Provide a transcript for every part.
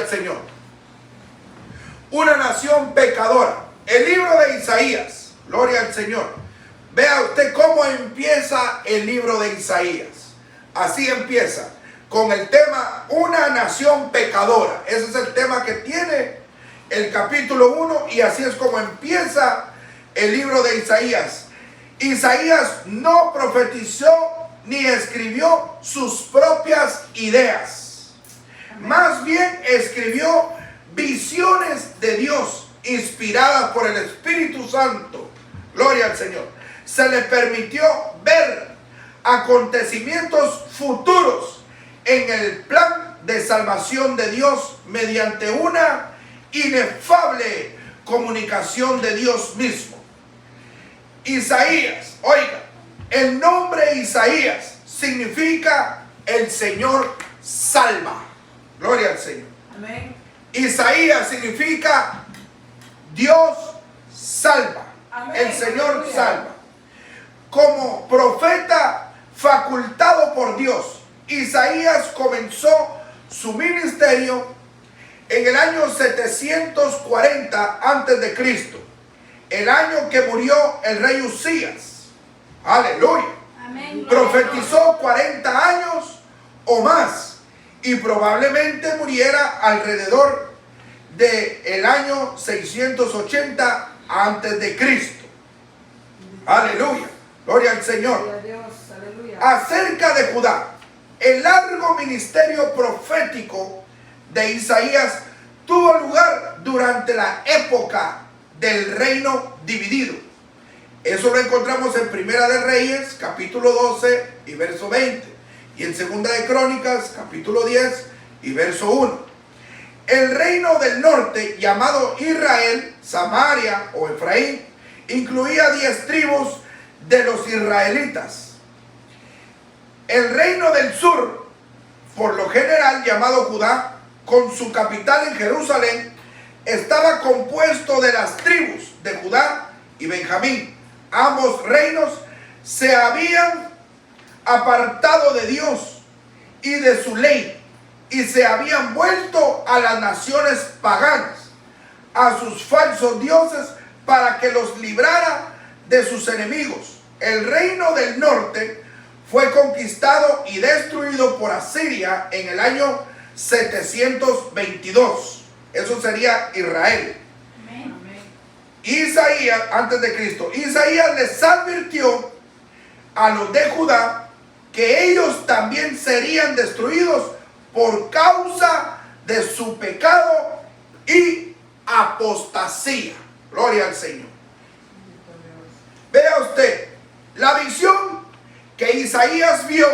Señor. Una nación pecadora. El libro de Isaías. Gloria al Señor. Vea usted cómo empieza el libro de Isaías. Así empieza. Con el tema una nación pecadora. Ese es el tema que tiene el capítulo 1. Y así es como empieza el libro de Isaías. Isaías no profetizó ni escribió sus propias ideas. Más bien escribió visiones de Dios inspiradas por el Espíritu Santo. Gloria al Señor. Se le permitió ver acontecimientos futuros en el plan de salvación de Dios mediante una inefable comunicación de Dios mismo. Isaías, oiga, el nombre Isaías significa el Señor salva. Gloria al Señor. Amén. Isaías significa Dios salva. Amén. El Señor Aleluya. salva. Como profeta facultado por Dios, Isaías comenzó su ministerio en el año 740 antes de Cristo, el año que murió el rey Usías. Aleluya. Amén. Profetizó 40 años o más y probablemente muriera alrededor del año 680 antes de Cristo. Aleluya. Gloria al Señor. Gloria a Dios. Aleluya. Acerca de Judá, el largo ministerio profético de Isaías tuvo lugar durante la época del reino dividido. Eso lo encontramos en Primera de Reyes, capítulo 12 y verso 20. Y en Segunda de Crónicas, capítulo 10 y verso 1. El reino del norte, llamado Israel, Samaria o Efraín, incluía 10 tribus de los israelitas. El reino del sur, por lo general llamado Judá, con su capital en Jerusalén, estaba compuesto de las tribus de Judá y Benjamín. Ambos reinos se habían apartado de Dios y de su ley y se habían vuelto a las naciones paganas, a sus falsos dioses, para que los librara de sus enemigos. El reino del norte fue conquistado y destruido por Asiria en el año 722. Eso sería Israel. Amén. Isaías, antes de Cristo, Isaías les advirtió a los de Judá que ellos también serían destruidos por causa de su pecado y apostasía. Gloria al Señor. Vea usted, la visión que Isaías vio,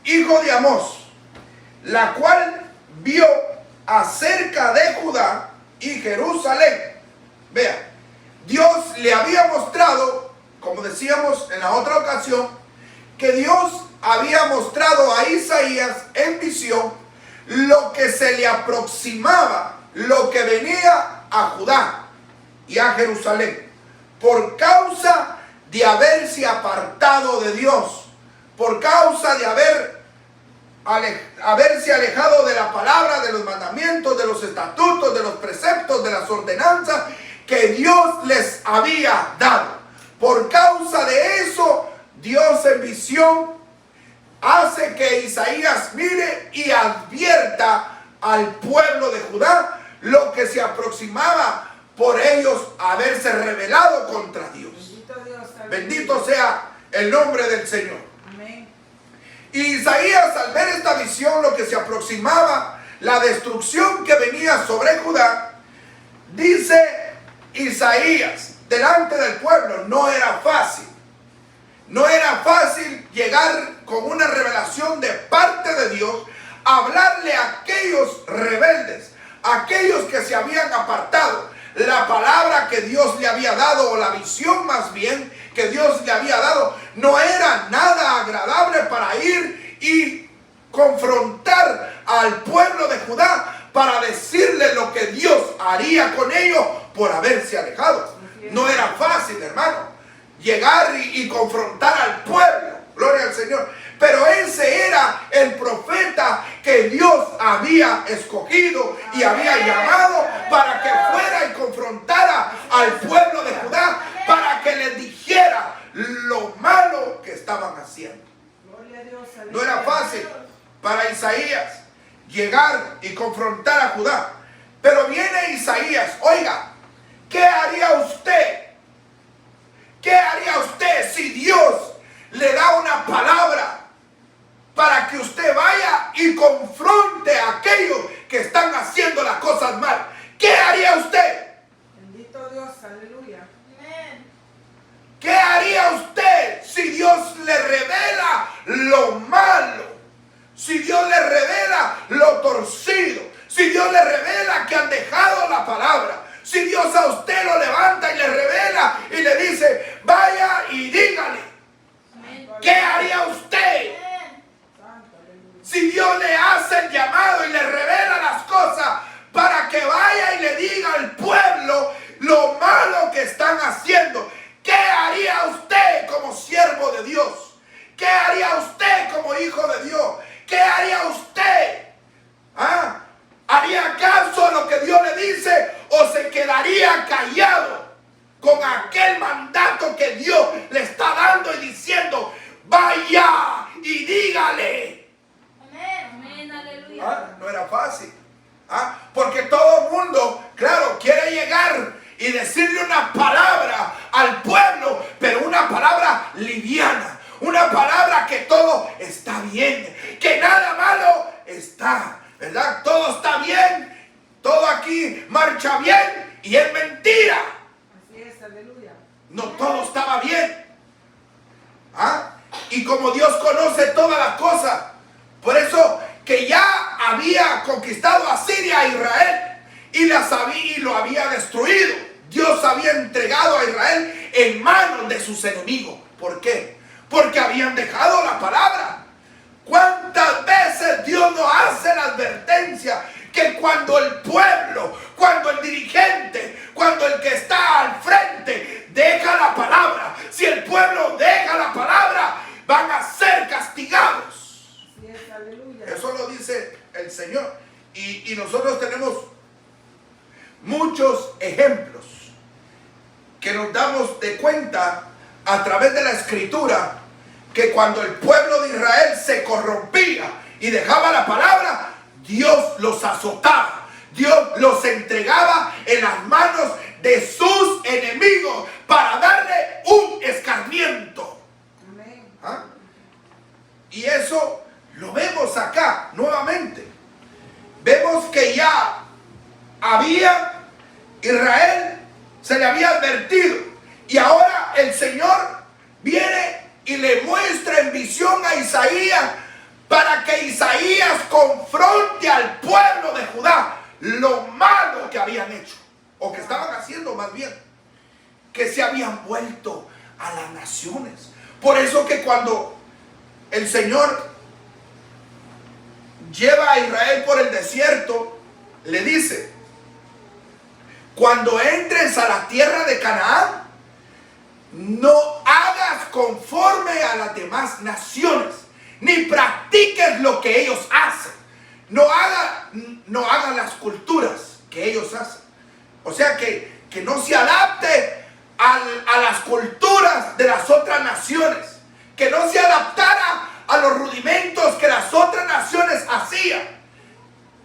hijo de Amós, la cual vio acerca de Judá y Jerusalén. Vea, Dios le había mostrado, como decíamos en la otra ocasión, que Dios había mostrado a Isaías en visión lo que se le aproximaba, lo que venía a Judá y a Jerusalén, por causa de haberse apartado de Dios, por causa de haberse alejado de la palabra, de los mandamientos, de los estatutos, de los preceptos, de las ordenanzas que Dios les había dado. Por causa de eso, Dios en visión hace que Isaías mire y advierta al pueblo de Judá lo que se aproximaba por ellos haberse rebelado contra Dios. Bendito Dios. Aleluya. Bendito sea el nombre del Señor. Amén. Y Isaías, al ver esta visión, lo que se aproximaba, la destrucción que venía sobre Judá, dice Isaías delante del pueblo, no era fácil. No era fácil llegar con una revelación de parte de Dios, hablarle a aquellos rebeldes, a aquellos que se habían apartado. La palabra que Dios le había dado, o la visión más bien que Dios le había dado, no era nada agradable para ir y confrontar al pueblo de Judá para decirle lo que Dios haría con ellos por haberse alejado. No era fácil, hermano, llegar y confrontar al pueblo. Gloria al Señor. pero ese era el profeta que Dios había escogido y había llamado para que fuera y confrontara al pueblo de Judá, para que les dijera lo malo que estaban haciendo. Gloria a Dios. No era fácil para Isaías llegar y confrontar a Judá, pero viene Isaías. Oiga, ¿qué haría usted? ¿Qué haría usted si Dios le da una palabra para que usted vaya y confronte a aquellos que están haciendo las cosas mal? ¿Qué haría usted? Bendito Dios, aleluya. ¿Qué haría usted si Dios le revela lo malo? Si Dios le revela lo torcido, si Dios le revela que han dejado la palabra, si Dios a usted lo levanta y le revela y le dice, vaya y dígale, ¿qué haría usted? Si Dios le hace el llamado y le revela las cosas para que vaya y le diga al pueblo lo malo que están haciendo, ¿qué haría usted como siervo de Dios? ¿Qué haría usted como hijo de Dios? ¿Qué haría usted? ¿Ah? ¿Haría caso a lo que Dios le dice o se quedaría callado con aquel mandato que Dios le está dando y diciendo, vaya y dígale? Amén, aleluya. ¿Ah? No era fácil. ¿Ah? Porque todo el mundo, claro, quiere llegar y decirle una palabra al pueblo, pero una palabra liviana, una palabra que todo está bien, que nada malo está, ¿verdad? Todo está bien, todo aquí marcha bien y es mentira. Así es, aleluya. No todo estaba bien. ¿Ah? Y como Dios conoce todas las cosas, por eso que ya había conquistado a Siria, a Israel, y lo había destruido. Dios había entregado a Israel en manos de sus enemigos. ¿Por qué? Porque habían dejado la palabra. ¿Cuántas veces Dios nos hace la advertencia que cuando el pueblo, cuando el dirigente, cuando el que está al frente deja la palabra, si el pueblo deja la palabra, van a ser castigados? Así es, aleluya. Eso lo dice el Señor. Y nosotros tenemos muchos ejemplos que nos damos de cuenta a través de la Escritura, que cuando el pueblo de Israel se corrompía y dejaba la palabra, Dios los azotaba, Dios los entregaba en las manos de sus enemigos para darle un escarmiento. Amén. ¿Ah? Y eso lo vemos acá nuevamente. Vemos que ya Israel se le había advertido, y ahora el Señor viene y le muestra en visión a Isaías para que Isaías confronte al pueblo de Judá lo malo que habían hecho, o que estaban haciendo más bien, que se habían vuelto a las naciones. Por eso que cuando el Señor lleva a Israel por el desierto, le dice, cuando entres a la tierra de Canaán, no hagas conforme a las demás naciones, ni practiques lo que ellos hacen. No hagan las culturas que ellos hacen. O sea que no se adapte a las culturas de las otras naciones, que no se adaptara a los rudimentos que las otras naciones hacían,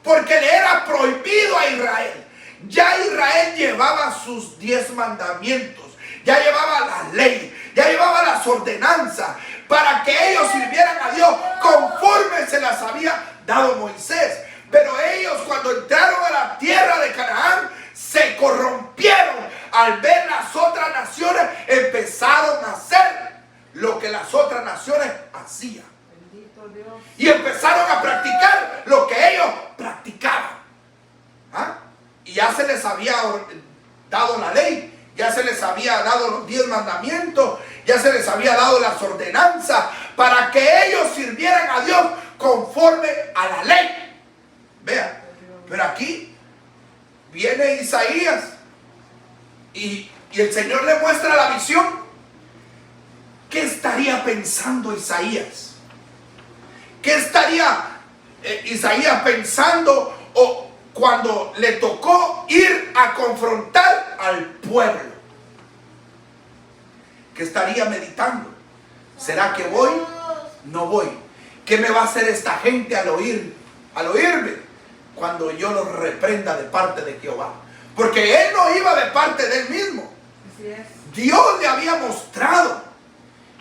porque le era prohibido a Israel. Ya Israel llevaba sus 10 mandamientos, ya llevaba la ley, ya llevaba las ordenanzas para que ellos sirvieran a Dios conforme se las había dado Moisés. Pero ellos, cuando entraron a la tierra de Canaán, se corrompieron. Al ver las otras naciones, empezaron a hacer lo que las otras naciones hacían. Bendito Dios. Y empezaron a practicar lo que ellos practicaban. ¿Ah? Y ya se les había dado la ley, ya se les había dado los 10 mandamientos, ya se les había dado las ordenanzas para que ellos sirvieran a Dios conforme a la ley. Vean, pero aquí viene Isaías y el Señor le muestra la visión. ¿Qué estaría pensando Isaías? ¿Qué estaría Isaías pensando o cuando le tocó ir a confrontar al pueblo? ¿Qué estaría meditando? ¿Será que voy? No voy. ¿Qué me va a hacer esta gente al oírme? Cuando yo los reprenda de parte de Jehová. Porque él no iba de parte de él mismo. Así es. Dios le había mostrado.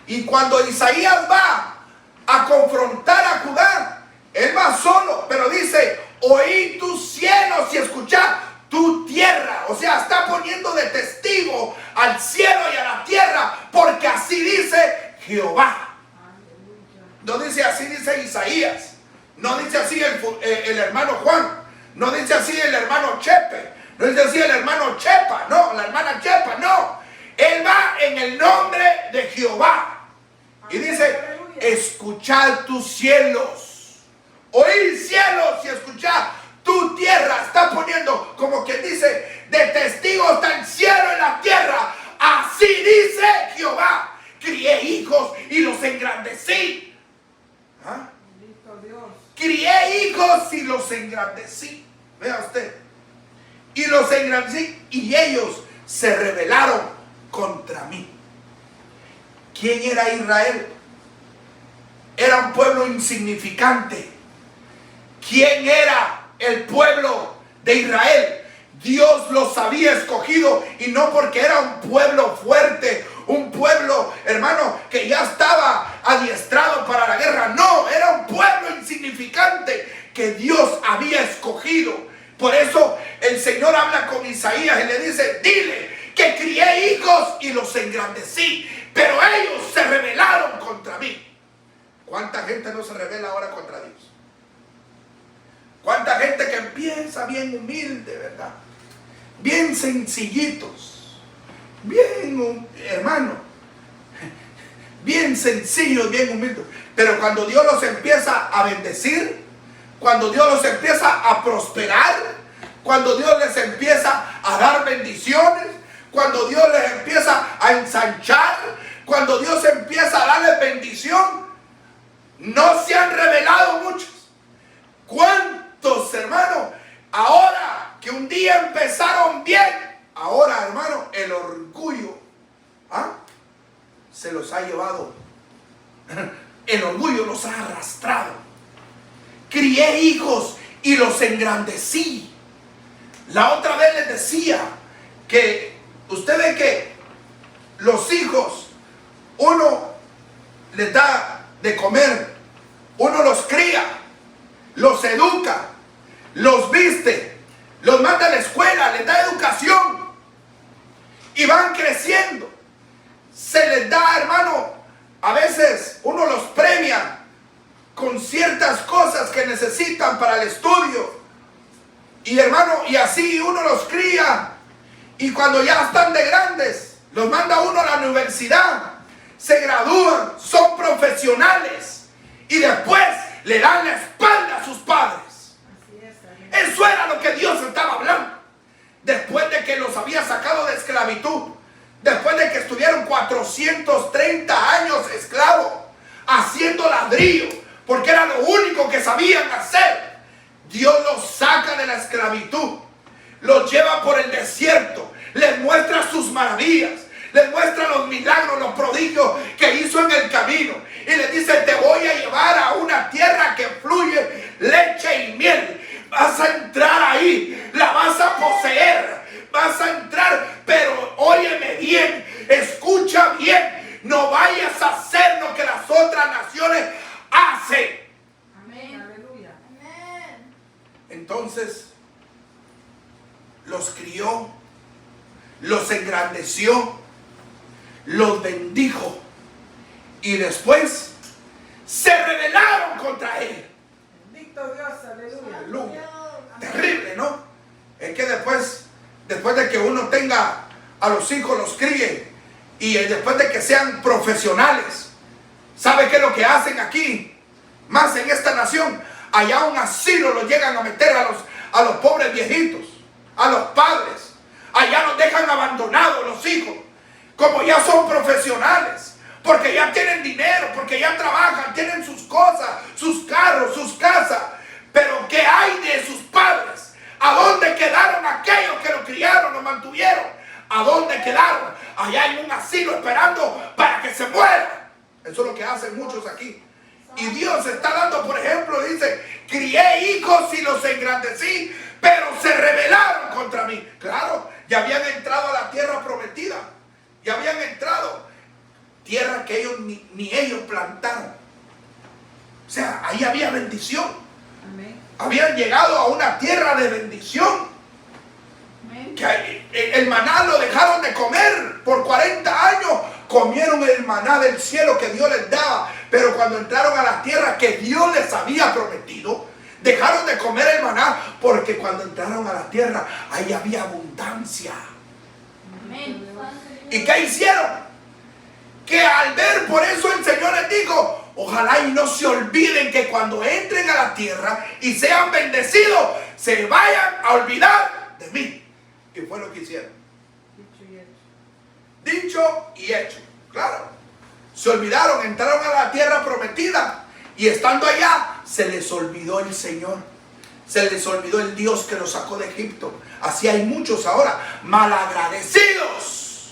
Y cuando Isaías va a confrontar a Judá, él va solo, pero dice: oí tus cielos y escuchá tu tierra. O sea, está poniendo de testigo al cielo y a la tierra, porque así dice Jehová. No dice así, dice Isaías. No dice así el hermano Juan. No dice así el hermano Chepe. No dice así el hermano Chepa. No, la hermana Chepa, no. Él va en el nombre de Jehová. Y dice: escuchad tus cielos. Oíd cielos y escuchad tu tierra. Está poniendo como que dice: de testigo está el cielo y la tierra. Así dice Jehová. Crié hijos y los engrandecí. ¿Ah? Bendito Dios. Crié hijos y los engrandecí. Vea usted. Y los engrandecí y ellos se rebelaron contra mí. ¿Quién era Israel? Era un pueblo insignificante. ¿Quién era el pueblo de Israel? Dios los había escogido, y no porque era un pueblo fuerte, un pueblo, hermano, que ya estaba adiestrado para la guerra. No, era un pueblo insignificante que Dios había escogido. Por eso el Señor habla con Isaías y le dice: dile que crié hijos y los engrandecí, pero ellos se rebelaron contra mí. ¿Cuánta gente no se rebela ahora contra Dios? ¿Cuánta gente que empieza bien humilde, verdad? Bien sencillitos, bien, hermano, bien sencillos, bien humildes. Pero cuando Dios los empieza a bendecir, cuando Dios los empieza a prosperar, cuando Dios les empieza a dar bendiciones, cuando Dios les empieza a ensanchar, cuando Dios empieza a darles bendición, no se han revelado muchos. ¿Cuántos, hermanos, ahora que un día empezaron bien, ahora, hermano, el orgullo se los ha llevado? El orgullo los ha arrastrado. Crié hijos y los engrandecí. La otra vez les decía que usted ve que los hijos, uno les da de comer, uno los cría, los educa, los viste, los manda a la escuela, les da educación y van creciendo. Se les da, hermano, a veces uno los premia con ciertas cosas que necesitan para el estudio. Y, hermano, y así uno los cría. Y cuando ya están de grandes, los manda uno a la universidad, se gradúan, son profesionales y después le dan la espalda a sus padres. Eso era lo que Dios estaba hablando. Después de que los había sacado de esclavitud, después de que estuvieron 430 años esclavos, haciendo ladrillo, porque era lo único que sabían hacer, Dios los saca de la esclavitud, los lleva por el desierto, les muestra sus maravillas, les muestra los milagros, los prodigios que hizo en el camino, y les dice: te voy a llevar a una tierra que fluye leche y miel. Vas a entrar ahí, la vas a poseer, vas a entrar, pero óyeme bien, escucha bien, no vayas a hacer lo que las otras naciones hacen. Amén. Aleluya. Amén. Entonces los crió, los engrandeció, los bendijo, y después se rebelaron contra él. Bendito Dios, aleluya. Aleluya. Terrible, ¿no? Es que después de que uno tenga a los hijos, los críe, y después de que sean profesionales, ¿sabe qué es lo que hacen aquí? Más en esta nación, allá a un asilo los llegan a meter a los pobres viejitos, a los padres. Allá los dejan abandonados los hijos, como ya son profesionales. porque ya tienen dinero, porque ya trabajan, tienen sus cosas, sus carros, sus casas. Pero ¿qué hay de sus padres? ¿A dónde quedaron aquellos que lo criaron, lo mantuvieron? ¿A dónde quedaron? Allá en un asilo esperando para que se muera. Eso es lo que hacen muchos aquí. Y Dios está dando, por ejemplo, dice, crié hijos y los engrandecí, pero se rebelaron contra mí. Claro, ya habían entrado a la tierra prometida. Ya habían entrado. Tierra que ellos ni ellos plantaron. O sea, ahí había bendición. Amén. Habían llegado a una tierra de bendición. Amén. Que el maná lo dejaron de comer por 40 años. Comieron el maná del cielo que Dios les daba. Pero cuando entraron a la tierra que Dios les había prometido, dejaron de comer el maná, porque cuando entraron a la tierra ahí había abundancia. Amén. ¿Y qué hicieron? Que al ver, por eso el Señor les dijo, ojalá y no se olviden que cuando entren a la tierra y sean bendecidos, se vayan a olvidar de mí. Y fue lo que hicieron. Dicho y hecho. Dicho y hecho. Claro. Se olvidaron, entraron a la tierra prometida. Y estando allá, se les olvidó el Señor. Se les olvidó el Dios que los sacó de Egipto. Así hay muchos ahora malagradecidos.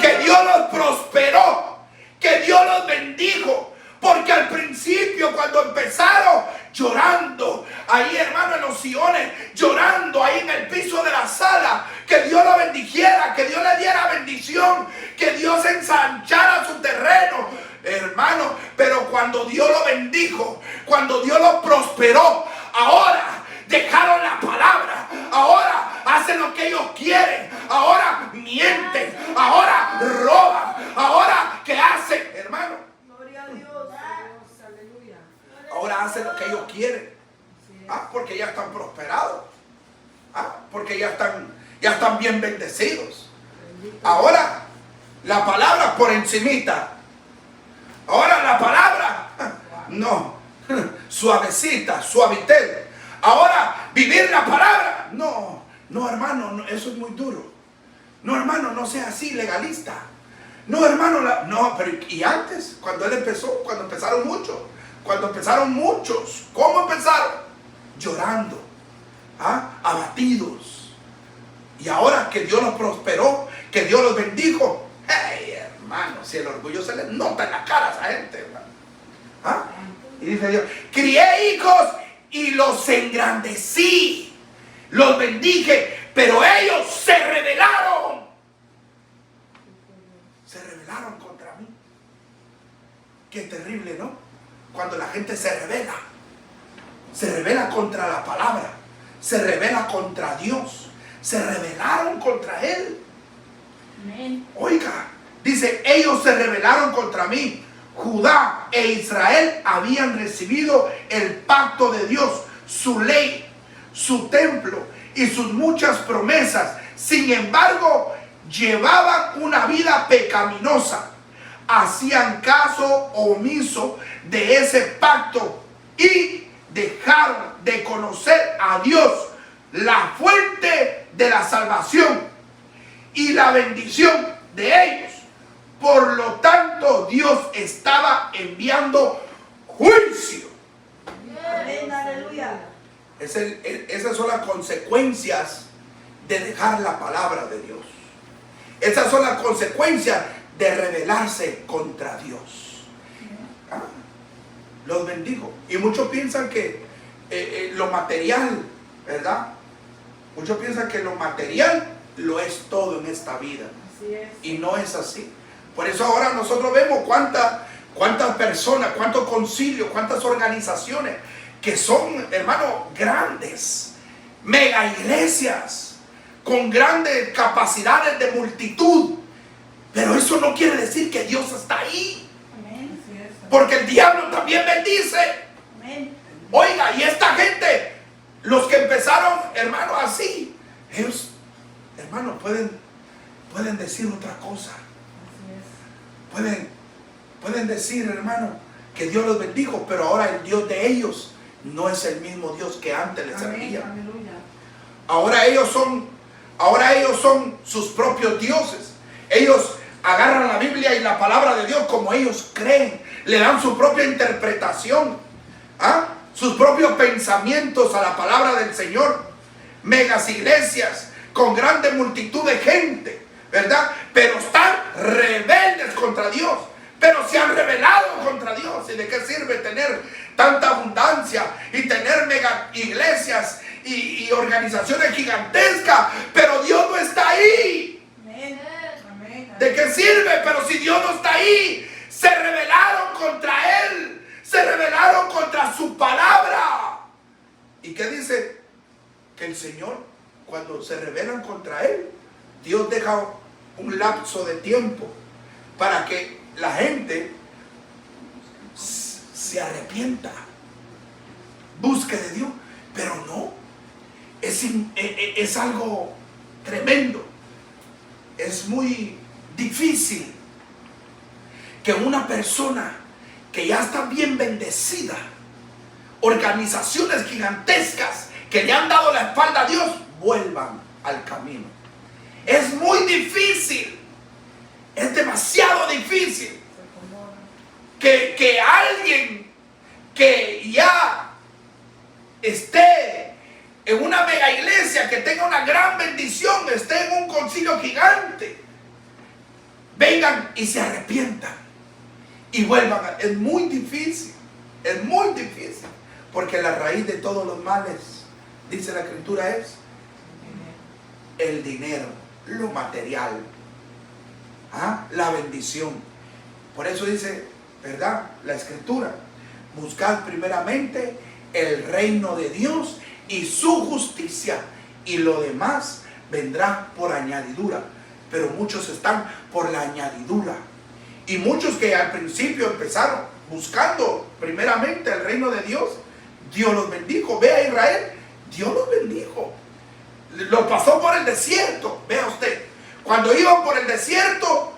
Que Dios los prosperó. Que Dios los bendijo. Porque al principio, cuando empezaron llorando, ahí hermano en los sillones, llorando ahí en el piso de la sala, que Dios lo bendijera, que Dios le diera bendición, que Dios ensanchara su terreno, hermano. Pero cuando Dios lo bendijo, cuando Dios lo prosperó, ahora dejaron la palabra, ahora hacen lo que ellos quieren, ahora mienten, ahora roban, ahora ¿qué hacen, hermano? Gloria a Dios. Dios, aleluya. Ahora hacen lo que ellos quieren. Porque ya están prosperados. Porque ya están bien bendecidos. Ahora la palabra por encimita. Ahora la palabra no, suavecita, suavitel. Ahora vivir la palabra. No hermano, no, eso es muy duro. No hermano, no sea así legalista. No hermano, pero y antes, cuando él empezó, cuando empezaron muchos, ¿cómo empezaron? Llorando, abatidos. Y ahora que Dios los prosperó, que Dios los bendijo, hey hermano, si el orgullo se les nota en la cara a esa gente, hermano. Y dice Dios, crié hijos y los engrandecí, los bendije, pero ellos se rebelaron. Se rebelaron contra mí. Qué terrible, ¿no? Cuando la gente se revela contra la palabra, se revela contra Dios, se rebelaron contra Él. Amén. Oiga, dice, ellos se rebelaron contra mí. Judá e Israel habían recibido el pacto de Dios, su ley, su templo y sus muchas promesas. Sin embargo, llevaban una vida pecaminosa, hacían caso omiso de ese pacto y dejaron de conocer a Dios, la fuente de la salvación y la bendición de ellos. Por lo tanto, Dios estaba enviando juicio. Amén. Aleluya. Esas son las consecuencias de dejar la palabra de Dios. Esas son las consecuencias de rebelarse contra Dios. Los bendigo. Y muchos piensan que lo material, ¿verdad? Muchos piensan que lo material lo es todo en esta vida. Así es. Y no es así. Por eso ahora nosotros vemos cuántas personas, cuántos concilios, cuántas organizaciones que son, hermano, grandes, mega iglesias, con grandes capacidades de multitud. Pero eso no quiere decir que Dios está ahí. Amén. Así es. Porque el diablo también bendice. Amén. Oiga, y esta gente, los que empezaron, hermano, así, ellos, hermano, pueden decir otra cosa. Así es. Pueden decir, hermano, que Dios los bendijo, pero ahora el Dios de ellos no es el mismo Dios que antes les Amén. servía. Aleluya. Ahora ellos son sus propios dioses. Ellos agarran la Biblia y la palabra de Dios como ellos creen, le dan su propia interpretación, sus propios pensamientos a la palabra del Señor. Megas iglesias con grande multitud de gente, ¿verdad? Pero están rebeldes contra Dios, pero se han rebelado contra Dios. ¿Y de qué sirve tener tanta abundancia y tener mega iglesias y organizaciones gigantescas, pero Dios no está ahí? Amén. Amén. ¿De qué sirve? Pero si Dios no está ahí, se rebelaron contra Él, se rebelaron contra su palabra. ¿Y qué dice? Que el Señor, cuando se rebelan contra Él, Dios deja un lapso de tiempo para que la gente se arrepienta, busque de Dios. Pero no, es algo tremendo. Es muy difícil que una persona que ya está bien bendecida, organizaciones gigantescas que le han dado la espalda a Dios, vuelvan al camino. Es muy difícil, es demasiado difícil que alguien que ya esté en una mega iglesia, que tenga una gran bendición, esté en un concilio gigante, vengan y se arrepientan y vuelvan. Es muy difícil, porque la raíz de todos los males, dice la Escritura, es el dinero, lo material, la bendición. Por eso dice, ¿verdad?, la Escritura: buscad primeramente el reino de Dios y su justicia, y lo demás vendrá por añadidura. Pero muchos están por la añadidura, y muchos que al principio empezaron buscando primeramente el reino de Dios, Dios los bendijo. Ve a Israel, Dios los bendijo, los pasó por el desierto. Vea usted, cuando iban por el desierto,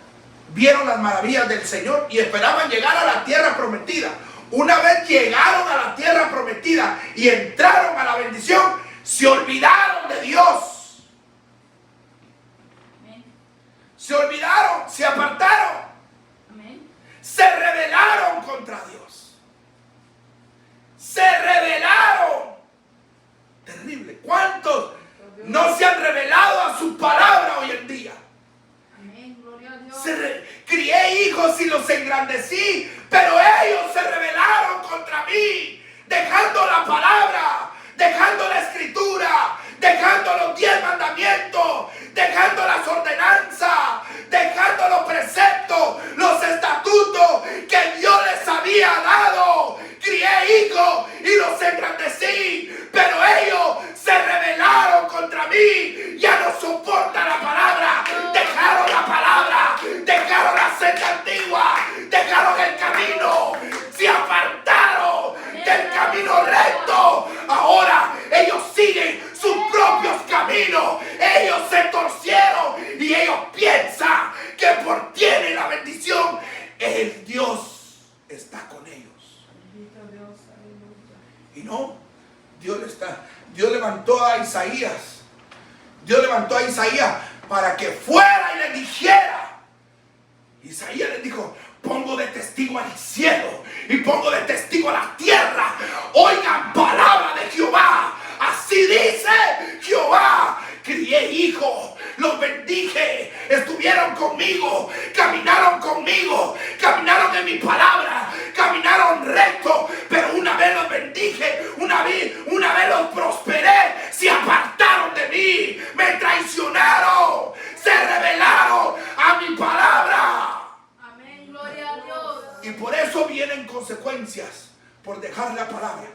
vieron las maravillas del Señor y esperaban llegar a la tierra prometida. Una vez llegaron a la tierra prometida y entraron a la bendición, se olvidaron de Dios. Amén. Se olvidaron, se apartaron, Amén. se rebelaron contra Dios. Se rebelaron. Terrible. ¿Cuántos no se han rebelado a su palabra hoy en día? Amén. Gloria a Dios. Crié hijos y los engrandecí, pero ellos se rebelaron contra mí, dejando la palabra, dejando la Escritura, dejando los 10 mandamientos, dejando las ordenanzas, dejando los preceptos, los estatutos que Dios les había dado. Crié hijos y los engrandecí, pero ellos se rebelaron contra mí. Ya no soportan la palabra, dejaron la palabra, dejaron la senda antigua, dejaron el camino, se apartaron del camino recto. Ahora ellos siguen sus propios caminos, ellos se torcieron y ellos piensan que por tienen la bendición, el Dios está con ellos. Bendito Dios, aleluya. Y no, Dios levantó a Isaías. Dios levantó a Isaías para que fuera y le dijera. Isaías les dijo: pongo de testigo al cielo y pongo de testigo a la tierra. Oigan palabra de Jehová. Así dice Jehová: crié hijos, los bendije, estuvieron conmigo, caminaron en mi palabra, caminaron recto, pero una vez los bendije, una vez los prosperé, se apartaron de mí, me traicionaron, se rebelaron a mi palabra. Amén. Gloria a Dios. Y por eso vienen consecuencias por dejar la palabra.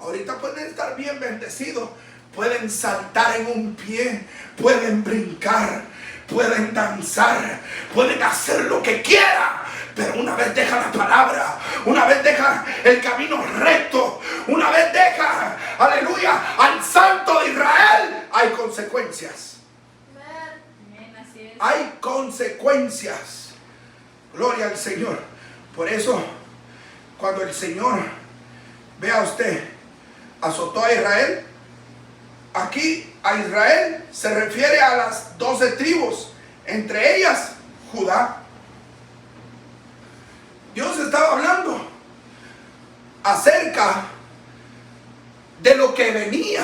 Ahorita pueden estar bien bendecidos, pueden saltar en un pie, pueden brincar, pueden danzar, pueden hacer lo que quieran, pero una vez dejan la palabra, una vez dejan el camino recto, una vez dejan, aleluya, al Santo de Israel, hay consecuencias. Amén. Así es. Hay consecuencias. Gloria al Señor. Por eso, cuando el Señor, vea usted, azotó a Israel, aquí a Israel se refiere a las 12 tribus, entre ellas Judá. Dios estaba hablando acerca de lo que venía.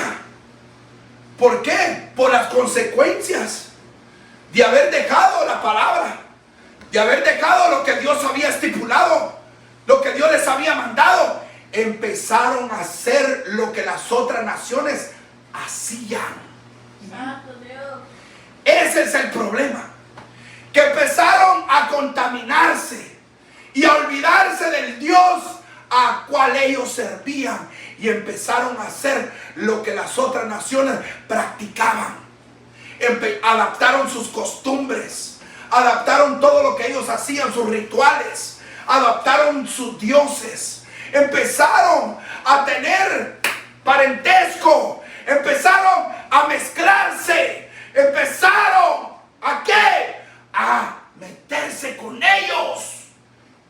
¿Por qué? Por las consecuencias de haber dejado la palabra, de haber dejado lo que Dios había estipulado, lo que Dios les había mandado. Empezaron a hacer lo que las otras naciones hacían. Santo Dios. Ese es el problema, que empezaron a contaminarse y a olvidarse del Dios a cual ellos servían, y empezaron a hacer lo que las otras naciones practicaban. Adaptaron sus costumbres, adaptaron todo lo que ellos hacían, sus rituales, adaptaron sus dioses, empezaron a tener parentesco, empezaron a mezclarse, empezaron ¿a qué? A meterse con ellos.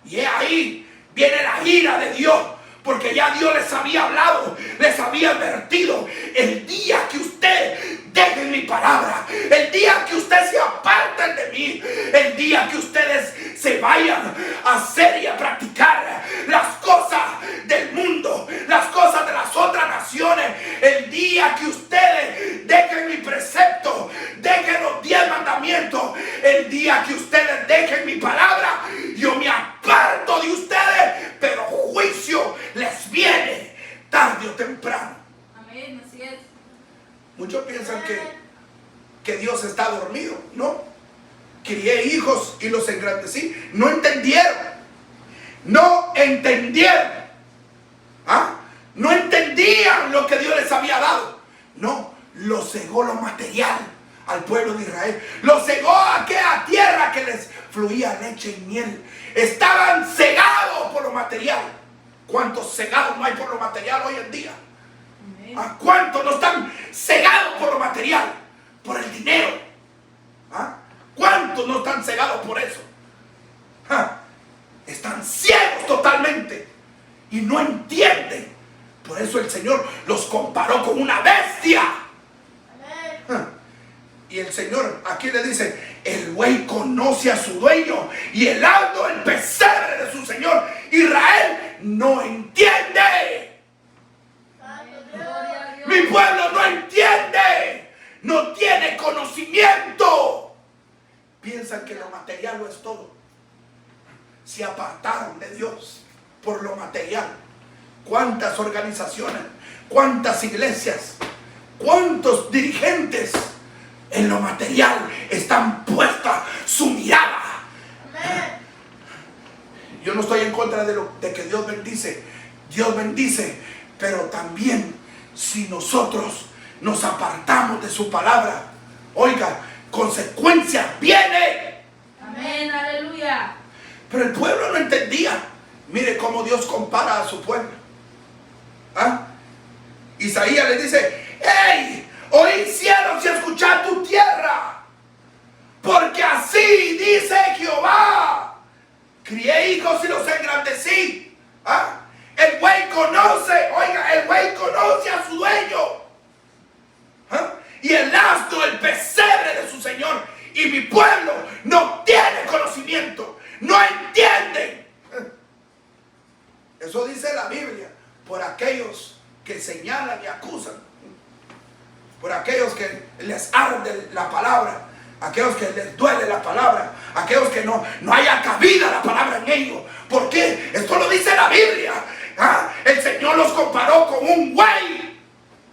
Y ahí viene la ira de Dios, porque ya Dios les había hablado, les había advertido: el día que usted deje mi palabra, el día que ustedes se aparten de mí, el día que ustedes se vayan a hacer y a practicar las cosas del mundo, las cosas de las otras naciones, el día que ustedes dejen mi precepto, dejen los 10 mandamientos, el día que ustedes dejen mi palabra, yo me aparto de ustedes, pero juicio les viene tarde o temprano. Amén, así es. Muchos piensan que Dios está dormido. No. Crié hijos y los engrandecí. No entendieron. No entendieron. ¿Ah? No entendían lo que Dios les había dado. No. Lo cegó lo material al pueblo de Israel. Lo cegó a aquella tierra que les fluía leche y miel. Estaban cegados por lo material. ¿Cuántos cegados no hay por lo material hoy en día? ¿A cuántos no están cegados por lo material? Por el dinero. ¿Ah? ¿Cuántos no están cegados por eso? ¿Ah? Están ciegos totalmente y no entienden. Por eso el Señor los comparó con una bestia. ¿Ah? Y el Señor aquí le dice: el buey conoce a su dueño y el asno el pesebre de su Señor. Israel no entiende. Mi pueblo no entiende, no tiene conocimiento. Piensan que lo material lo es todo. Se apartaron de Dios por lo material. ¿Cuántas organizaciones, cuántas iglesias, cuántos dirigentes en lo material están puesta su mirada? Yo no estoy en contra de que Dios bendice. Dios bendice, pero también si nosotros nos apartamos de su palabra, oiga, consecuencias viene. Amén, aleluya. Pero el pueblo no entendía. Mire cómo Dios compara a su pueblo. ¿Ah? Isaías le dice: hey, oí cielos y escuchad tu tierra, porque así dice Jehová: crié hijos y los engrandecí. ¿Ah? El buey conoce, oiga, el buey conoce a su dueño. ¿Ah? Y el asno el pesebre de su señor. Y mi pueblo no tiene conocimiento, no entienden. Eso dice la Biblia, por aquellos que señalan y acusan, por aquellos que les arde la palabra, aquellos que les duele la palabra, aquellos que no haya cabida la palabra en ellos. ¿Por qué? Esto lo dice la Biblia. ¿Ah? El Señor los comparó con un buey.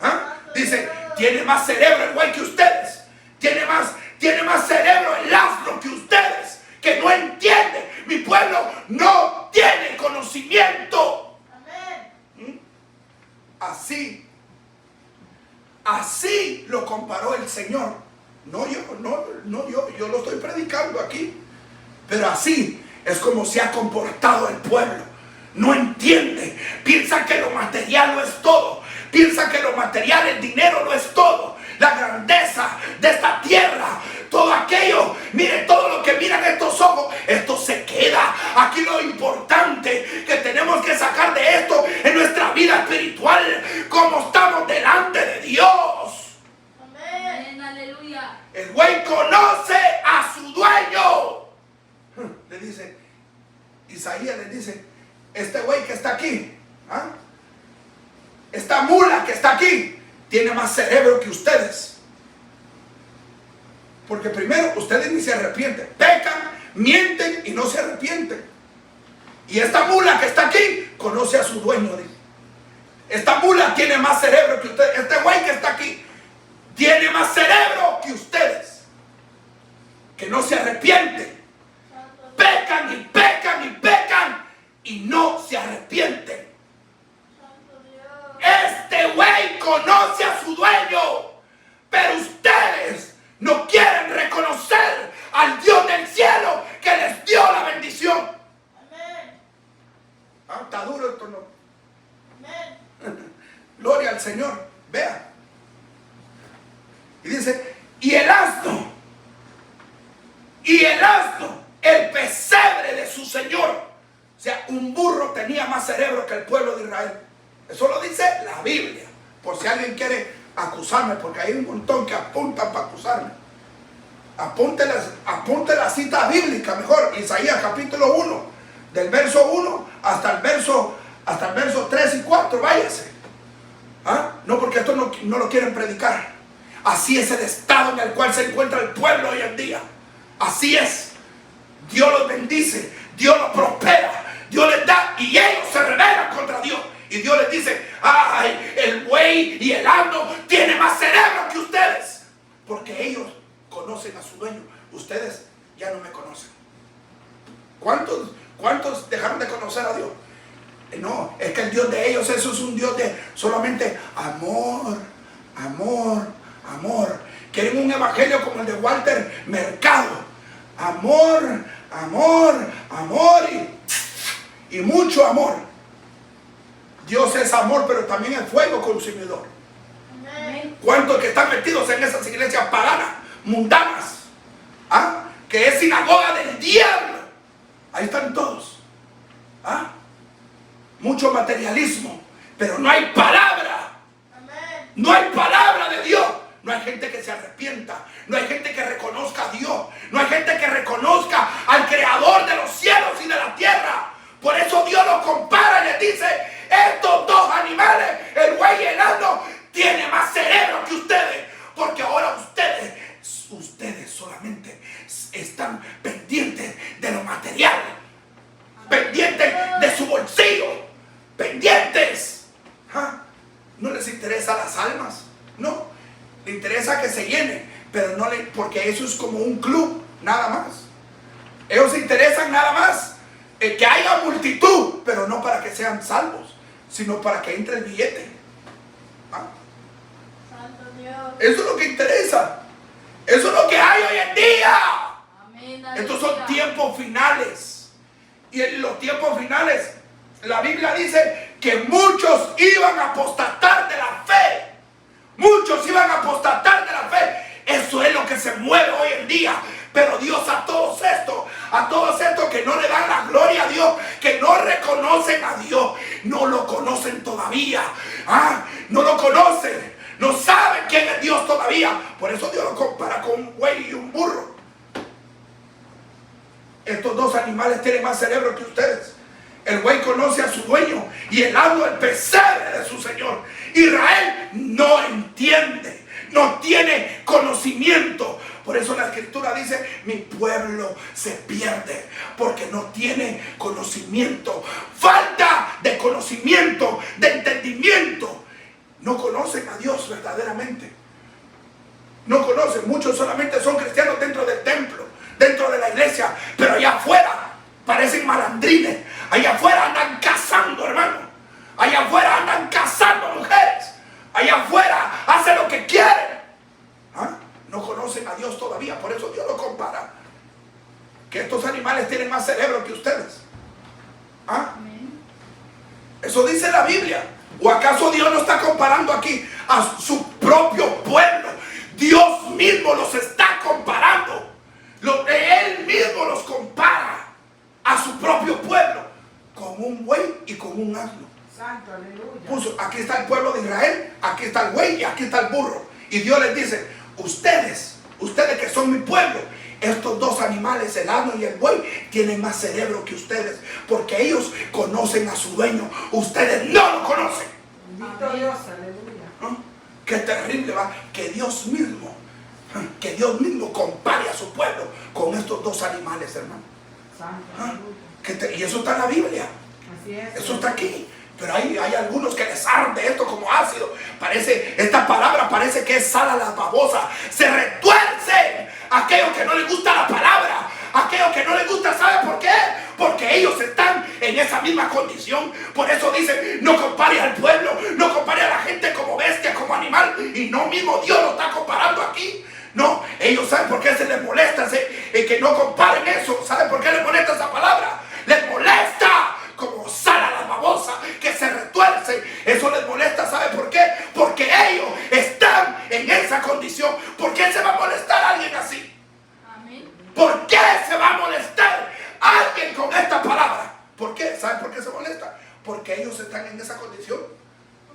¿Ah? Dice: tiene más cerebro el buey que ustedes, tiene más cerebro el asno que ustedes, que no entiende. Mi pueblo no tiene conocimiento. ¿Mm? Así lo comparó el Señor. No yo lo estoy predicando aquí, pero así es como se ha comportado el pueblo. No entiende, piensa que lo material no es todo, piensa que lo material, el dinero no es todo, la grandeza de esta tierra, todo aquello, mire, todo lo que miran estos ojos, esto se queda. Aquí lo importante que tenemos que sacar de esto en nuestra vida espiritual, cómo estamos delante de Dios. Amén, aleluya. El buey conoce a su dueño. Porque primero ustedes ni se arrepienten. Pecan, mienten y no se arrepienten. Y esta mula que está aquí conoce a su dueño. Dice. Esta mula tiene más cerebro que ustedes. Este güey que está aquí tiene más cerebro que ustedes. Que no se arrepienten. Pecan y pecan y pecan y no se arrepienten. Este güey conoce a su dueño, pero ustedes no quieren reconocer al Dios del cielo que les dio la bendición. Amén. Ah, está duro esto, ¿no? Amén. Gloria al Señor. Vea. Y dice, y el asno, el pesebre de su señor. O sea, un burro tenía más cerebro que el pueblo de Israel. Eso lo dice la Biblia. Por si alguien quiere acusarme, porque hay un montón que apuntan para acusarme. Apunte la cita bíblica mejor. Isaías capítulo 1, del verso 1 hasta el verso 3 y 4. Váyase. ¿Ah? No, porque esto no lo quieren predicar. Así es el estado en el cual se encuentra el pueblo hoy en día. Así es. Dios los bendice, Dios los prospera, Dios les da y ellos se rebelan contra Dios. Y Dios les dice, ay, el buey y el asno tienen más cerebro que ustedes. Porque ellos conocen a su dueño. Ustedes ya no me conocen. ¿Cuántos dejaron de conocer a Dios? No, es que el Dios de ellos, eso es un Dios de solamente amor, amor, amor. Quieren un evangelio como el de Walter Mercado. Amor, amor, amor y mucho amor. Dios es amor, pero también es fuego consumidor. Amén. ¿Cuántos que están metidos en esas iglesias paganas, mundanas? ¿Ah? Que es sinagoga del diablo. Ahí están todos. ¿Ah? Mucho materialismo, pero no hay palabra. Amén. No hay palabra de Dios. No hay gente que se arrepienta. No hay gente que reconozca a Dios. No hay gente que reconozca al creador de los cielos y de la tierra. Por eso Dios los compara y les dice, estos dos animales, el buey y el asno, tienen más cerebro que ustedes. Porque ahora ustedes solamente están pendientes de lo material. Pendientes de su bolsillo. Pendientes. ¿Ah? No les interesa las almas. No. Le interesa que se llene, pero no porque eso es como un club, nada más. Ellos se interesan nada más que haya multitud, pero no para que sean salvos, sino para que entre el billete. ¿Ah? Santo Dios. Eso es lo que interesa. Eso es lo que hay hoy en día. Amén. Estos son tiempos finales. Y en los tiempos finales, la Biblia dice que muchos iban a apostatar de la fe. Muchos iban a apostatar de la fe. Eso es lo que se mueve hoy en día. Pero Dios a todos estos que no le dan la gloria a Dios, que no reconocen a Dios, no lo conocen todavía. ¿Ah? No lo conocen. No saben quién es Dios todavía. Por eso Dios lo compara con un buey y un burro. Estos dos animales tienen más cerebro que ustedes. El buey conoce a su dueño y el asno el pesebre de su señor. Israel no entiende, no tiene conocimiento. Por eso la escritura dice, mi pueblo se pierde porque no tiene conocimiento. Falta de conocimiento, de entendimiento. No conocen a Dios verdaderamente. No conocen, muchos solamente son cristianos dentro del templo, dentro de la iglesia, pero allá afuera parecen malandrines. Allá afuera andan cazando, hermano. Allá afuera andan cazando mujeres. Allá afuera hacen lo que quieren. ¿Ah? No conocen a Dios todavía. Por eso Dios lo compara. Que estos animales tienen más cerebro que ustedes. ¿Ah? Eso dice la Biblia. ¿O acaso Dios no está comparando aquí a su propio pueblo? Dios mismo los está comparando. Él mismo los compara a su propio pueblo con un buey y con un asno. Santo, aleluya. Puso, aquí está el pueblo de Israel, aquí está el buey y aquí está el burro. Y Dios les dice, ustedes que son mi pueblo, estos dos animales, el asno y el buey, tienen más cerebro que ustedes, porque ellos conocen a su dueño. Ustedes no lo conocen. Bendito Dios, aleluya. ¿No? Qué terrible va, que Dios mismo Que Dios mismo compare a su pueblo con estos dos animales, hermano. Santo, ¿Ah? aleluya. Y eso está en la Biblia. Así es. Eso está aquí. Pero hay algunos que les arde esto como ácido. Esta palabra parece que es sal a la babosa. Se retuerce aquello que no les gusta la palabra. Aquello que no les gusta, ¿sabe por qué? Porque ellos están en esa misma condición. Por eso dice, no compare al pueblo, no compare a la gente como bestia, como animal. Y no mismo Dios lo está comparando aquí. No, ellos saben por qué se les molesta que no comparen eso. ¿Saben por qué les molesta esa palabra? Les molesta como sal a la babosa que se retuerce. Eso les molesta, ¿sabe por qué? Porque ellos están en esa condición. ¿Por qué se va a molestar alguien así? Amén. ¿Por qué se va a molestar alguien con esta palabra? ¿Por qué? ¿Saben por qué se molesta? Porque ellos están en esa condición.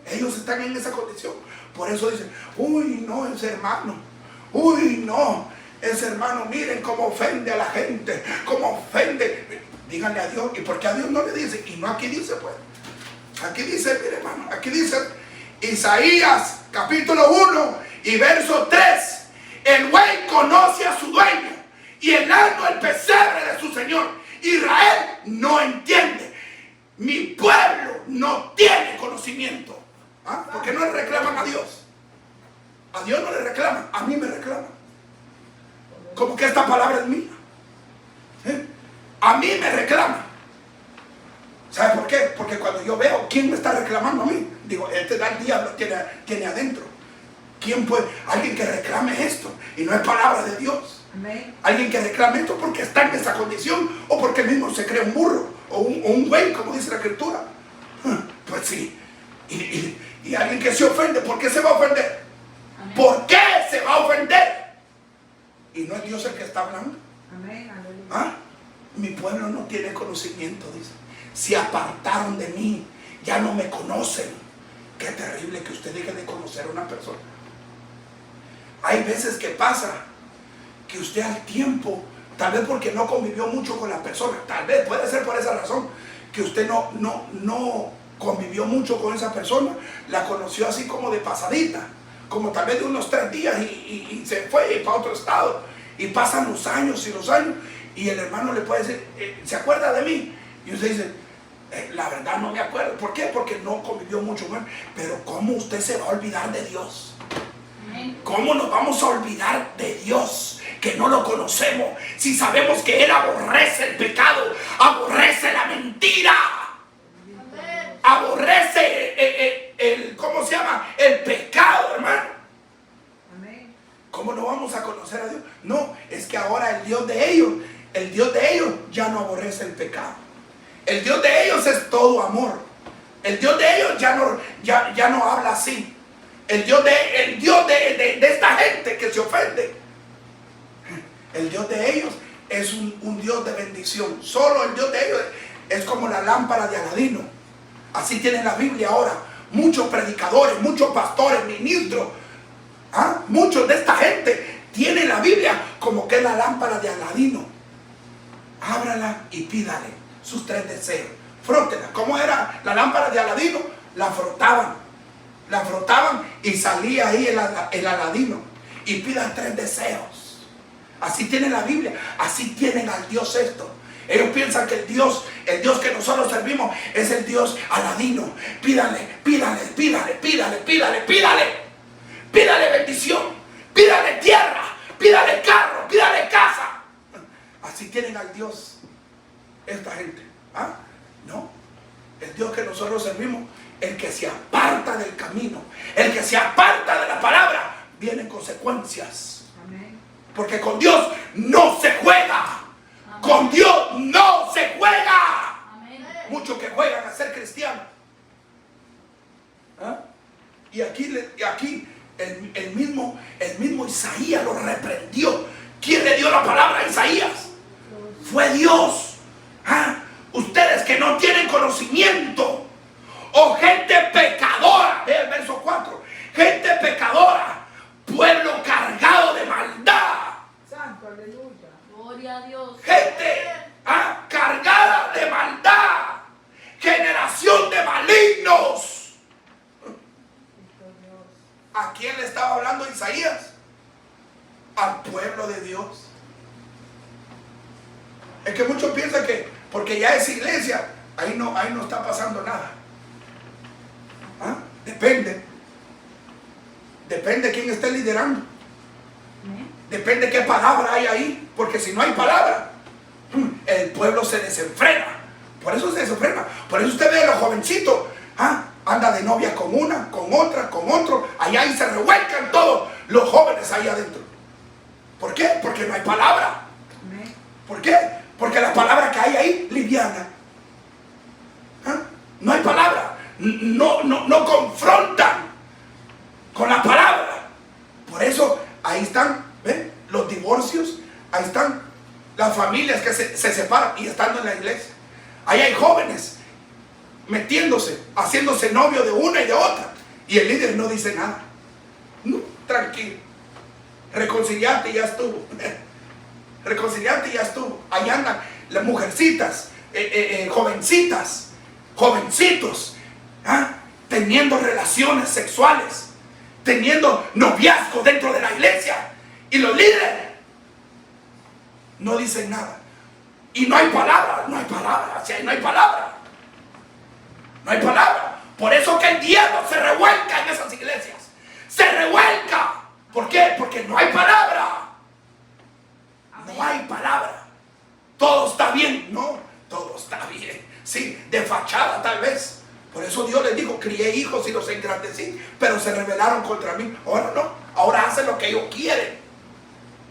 Ellos están en esa condición. Por eso dicen, uy, no, ese hermano. Uy, no, ese hermano, miren cómo ofende a la gente. Cómo ofende. Díganle a Dios. ¿Y por qué a Dios no le dice? Y no aquí dice, pues. Aquí dice, mire, hermano, aquí dice Isaías capítulo 1 y verso 3. El buey conoce a su dueño y el asno el pesebre de su señor. Israel no entiende. Mi pueblo no tiene conocimiento. ¿Ah? Porque no le reclaman a Dios. A Dios no le reclaman, a mí me reclaman. Como que esta palabra es mía. A mí me reclama. ¿Sabe por qué? Porque cuando yo veo quién me está reclamando a mí, digo, este tal diablo tiene adentro. ¿Quién puede? Alguien que reclame esto y no es palabra de Dios. Amén. Alguien que reclame esto porque está en esa condición o porque mismo se cree un burro o un güey, como dice la escritura. Pues sí. Y alguien que se ofende, ¿por qué se va a ofender? Amén. ¿Por qué se va a ofender? Y no es Dios el que está hablando. Amén, aleluya. ¿Ah? Mi pueblo no tiene conocimiento, dice. Se apartaron de mí, ya no me conocen. Qué terrible que usted deje de conocer a una persona. Hay veces que pasa que usted al tiempo, tal vez porque no convivió mucho con la persona, tal vez puede ser por esa razón, que usted no convivió mucho con esa persona, la conoció así como de pasadita, como tal vez de unos 3 días y se fue para otro estado. Y pasan los años y los años y el hermano le puede decir, ¿se acuerda de mí? Y usted dice, la verdad no me acuerdo. ¿Por qué? Porque no convivió mucho con él. Pero ¿cómo usted se va a olvidar de Dios? Amén. ¿Cómo nos vamos a olvidar de Dios que no lo conocemos si sabemos que Él aborrece el pecado, aborrece la mentira, Amén. aborrece ¿cómo se llama? El pecado, hermano? Amén. ¿Cómo no vamos a conocer a Dios? No, es que ahora el Dios de ellos ya no aborrece el pecado. El Dios de ellos es todo amor. El Dios de ellos ya no habla así. El Dios de esta gente que se ofende. El Dios de ellos es un Dios de bendición. Solo el Dios de ellos es como la lámpara de Aladino. Así tiene la Biblia ahora. Muchos predicadores, muchos pastores, ministros, muchos de esta gente tienen la Biblia como que es la lámpara de Aladino. Ábrala y pídale sus 3 deseos. Frótela. ¿Cómo era la lámpara de Aladino? La frotaban y salía ahí el Aladino. Y pidan 3 deseos. Así tiene la Biblia. Así tienen al Dios esto. Ellos piensan que el Dios que nosotros servimos es el Dios Aladino. Pídale bendición, pídale tierra, pídale carro, pídale casa. Así tienen al Dios esta gente. No, el Dios que nosotros servimos, el que se aparta del camino, el que se aparta de la palabra, vienen consecuencias. Amén. Porque con Dios no se juega. Amén. Con Dios no se juega. Amén. Muchos que juegan a ser cristianos. Y aquí el mismo Isaías lo reprendió. ¿Quién le dio la palabra a Isaías? Fue Dios. Ustedes que no tienen conocimiento, o gente pecadora, ve el verso 4, gente pecadora, pueblo cargado de maldad. Santo, aleluya. Gloria a Dios. Gente cargada de maldad, generación de malignos. Cristo Dios. ¿A quién le estaba hablando Isaías? pueblo de Dios. Es que muchos piensan que porque ya es iglesia, ahí no está pasando nada. ¿Ah? Depende de quién esté liderando. Depende qué palabra hay ahí. Porque si no hay palabra, el pueblo se desenfrena. Por eso se desenfrena. Por eso usted ve a los jovencitos, anda de novia con una, con otra, con otro. Allá y se revuelcan todos los jóvenes ahí adentro. ¿Por qué? Porque no hay palabra. ¿Por qué? Porque la palabra que hay ahí liviana. No hay palabra. No confrontan con la palabra. Por eso ahí están, ¿ven? Los divorcios. Ahí están las familias que se separan y estando en la iglesia. Ahí hay jóvenes metiéndose, haciéndose novio de una y de otra. Y el líder no dice nada. No, tranquilo. Reconciliate y ya estuvo. Reconciliate y ya estuvo. Ahí andan las mujercitas, jovencitas, jovencitos, teniendo relaciones sexuales, teniendo noviazgo dentro de la iglesia. Y los líderes no dicen nada. Y no hay palabra, no hay palabra. Si no hay palabra, no hay palabra. Por eso que el diablo se revuelca en esas iglesias. Se revuelca. ¿Por qué? Porque no hay palabra. No hay palabra. Todo está bien. No, todo está bien. Sí, de fachada tal vez. Por eso Dios les dijo, crié hijos y los engrandecí, pero se rebelaron contra mí. Ahora no, ahora hacen lo que ellos quieren.